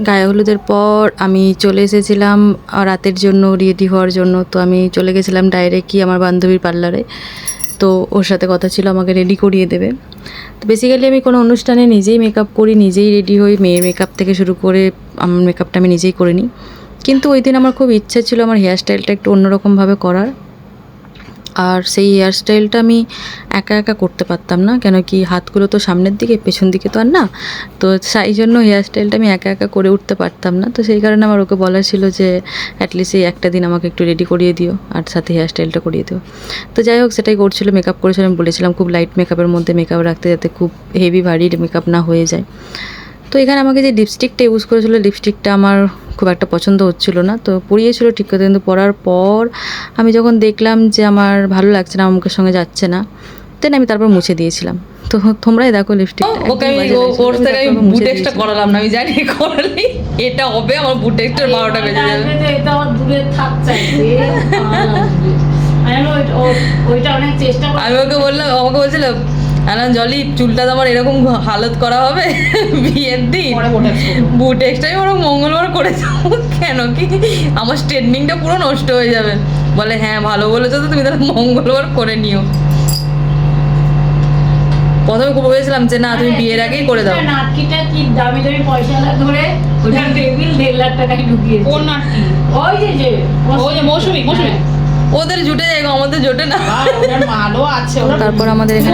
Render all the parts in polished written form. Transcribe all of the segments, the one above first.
গায়ে হলুদের পর আমি চলে এসেছিলাম রাতের জন্য রেডি হওয়ার জন্য। তো আমি চলে গেছিলাম ডাইরেক্টলি আমার বান্ধবীর পার্লারে। তো ওর সাথে কথা ছিল আমাকে রেডি করিয়ে দেবে। তো বেসিক্যালি আমি কোনো অনুষ্ঠানে নিজেই মেকআপ করি, নিজেই রেডি হই, মেয়ের মেকআপ থেকে শুরু করে আমার মেকআপটা আমি নিজেই করে নিই। কিন্তু ওই দিন আমার খুব ইচ্ছে ছিল আমার হেয়ার স্টাইলটা একটু অন্যরকমভাবে করার। আর সেই হেয়ার স্টাইলটা আমি একা একা করতে পারতাম না, কেন কি হাতগুলো তো সামনের দিকে, পেছন দিকে তো আর না। তো সেই জন্য হেয়ার স্টাইলটা আমি একা একা করে উঠতে পারতাম না। তো সেই কারণে আমার ওকে বলা ছিল যে অ্যাটলিস্ট এই একটা দিন আমাকে একটু রেডি করিয়ে দিও আর সাথে হেয়ার স্টাইলটা করিয়ে দিও। তো যাই হোক, সেটাই করছিল, মেকআপ করেছিল। আমি বলেছিলাম খুব লাইট মেকআপের মধ্যে মেকআপ রাখতে, যাতে খুব হেভি ভারী মেকআপ না হয়ে যায়। তো এখানে আমাকে যে লিপস্টিকটা ইউজ করেছিল, লিপস্টিকটা আমার খুব একটা পছন্দ হচ্ছিল না। তো পরিয়েছিল ঠিক কথা, কিন্তু পরার পর আমি যখন দেখলাম যে আমার ভালো লাগছে না, আমার মুখের সঙ্গে যাচ্ছে না, দেন আমি তারপর মুছে দিয়েছিলাম। তো তোমরাই দেখো লিপস্টিকটা ওকে আমি কোর্স থেকে আমি বুট এক্সট্রা করালাম না, আমি জানি করালি এটা হবে আমার বুট এক্সট্রা 12টা বেজে যাবে। এটা আমার দূরে থাক চাইছে ওইটা অনেক চেষ্টা করি। আমি ওকে বললাম, আমাকে বলছিল আলাম জলি চুলটা তো আমার এরকম হালত করা হবে বিয়ের দিন, বুট এক্সট্রাই ওরকম মঙ্গলবার করে যাবো, কেন কি আমার স্ট্রেটনিংটা পুরো নষ্ট হয়ে যাবে। বলে হ্যাঁ ভালো বলেছো, তো তুমি তাহলে মঙ্গলবার করে নিও। প্রথমে বলেছিলাম যে না তুমি বিয়ের আগেই করে দাও। নাটকিটা কি দামি দামি পয়সা ধরে ওটা টেবিল 1.5 লাখ টাকায় ঢুকিয়েছে। কোন নাটকি? ওই যে মৌসুমি ওদের জুটে যায়, আমাদের জোটে না। তারপর আমাদের এখানে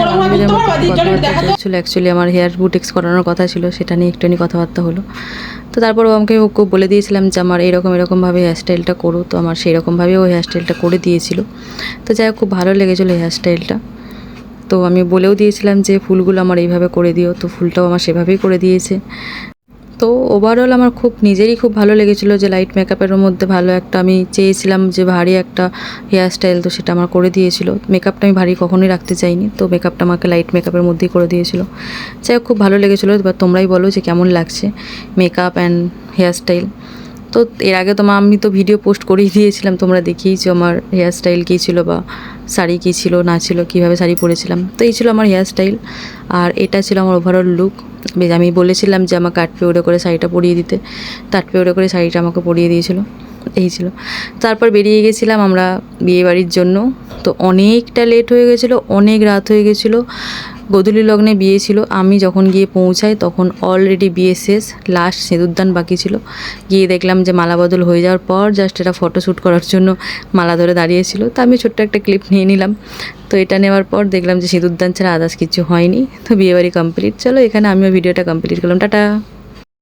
অ্যাকচুয়ালি আমার হেয়ার বুটেক্স করানোর কথা ছিল, সেটা নিয়ে একটুখানি কথাবার্তা হলো। তো তারপর আমাকে খুব বলে দিয়েছিলাম যে আমার এরকমভাবে হেয়ার স্টাইলটা করো। তো আমার সেই রকমভাবেই ও হেয়ার স্টাইলটা করে দিয়েছিল। তো যাই হোক, খুব ভালো লেগেছিলো হেয়ার স্টাইলটা। তো আমি বলেও দিয়েছিলাম যে ফুলগুলো আমার এইভাবে করে দিও, তো ফুলটাও আমার সেভাবেই করে দিয়েছে। তো ওভারঅল আমার নিজেরই খুব ভালো লেগেছিলো যে লাইট মেকআপের মধ্যে ভালো একটা, আমি চেয়েছিলাম যে ভারী একটা হেয়ার স্টাইল, তো সেটা আমার করে দিয়েছিল। মেকআপটা আমি ভারী কখনোই রাখতে চাইনি, তো মেকআপটা আমাকে লাইট মেকআপের মধ্যেই করে দিয়েছিল। যাই হোক, খুব ভালো লেগেছিলো। এবার তোমরাই বলো যে কেমন লাগছে মেকআপ অ্যান্ড হেয়ার স্টাইল। তো এর আগে আমি তো ভিডিও পোস্ট করেই দিয়েছিলাম, তোমরা দেখিয়েছো আমার হেয়ার স্টাইল কী ছিল বা শাড়ি কী ছিল না ছিল, কীভাবে শাড়ি পরেছিলাম। তো এই ছিল আমার হেয়ার স্টাইল, আর এটা ছিল আমার ওভারঅল লুক। বেশ, আমি বলেছিলাম যে আমাকে 8 পেউড়ে করে শাড়িটা পরিয়ে দিতে, তো 8 পেউড়ে করে শাড়িটা আমাকে পরিয়ে দিয়েছিল। এই ছিল। তারপর বেরিয়ে গেছিলাম আমরা বিয়েবাড়ির জন্য। তো অনেকটা লেট হয়ে গেছিলো, অনেক রাত হয়ে গেছিলো। গোধূলি লগ্নে বিয়ে ছিল। আমি যখন গিয়ে পৌঁছাই তখন অলরেডি বিয়ে শেষ, লাস্ট সিঁদুরদান বাকি ছিল। গিয়ে দেখলাম যে মালা বদল হয়ে যাওয়ার পর জাস্ট এটা ফটোশ্যুট করার জন্য মালা ধরে দাঁড়িয়েছিল। তো আমি ছোট্ট একটা ক্লিপ নিয়ে নিলাম। তো এটা নেওয়ার পর দেখলাম যে সিঁদুরদান ছাড়া আদার্স কিছু হয়নি। তো বিয়েবাড়ি কমপ্লিট। চলো, এখানে আমিও ভিডিওটা কমপ্লিট করলাম। টাটা।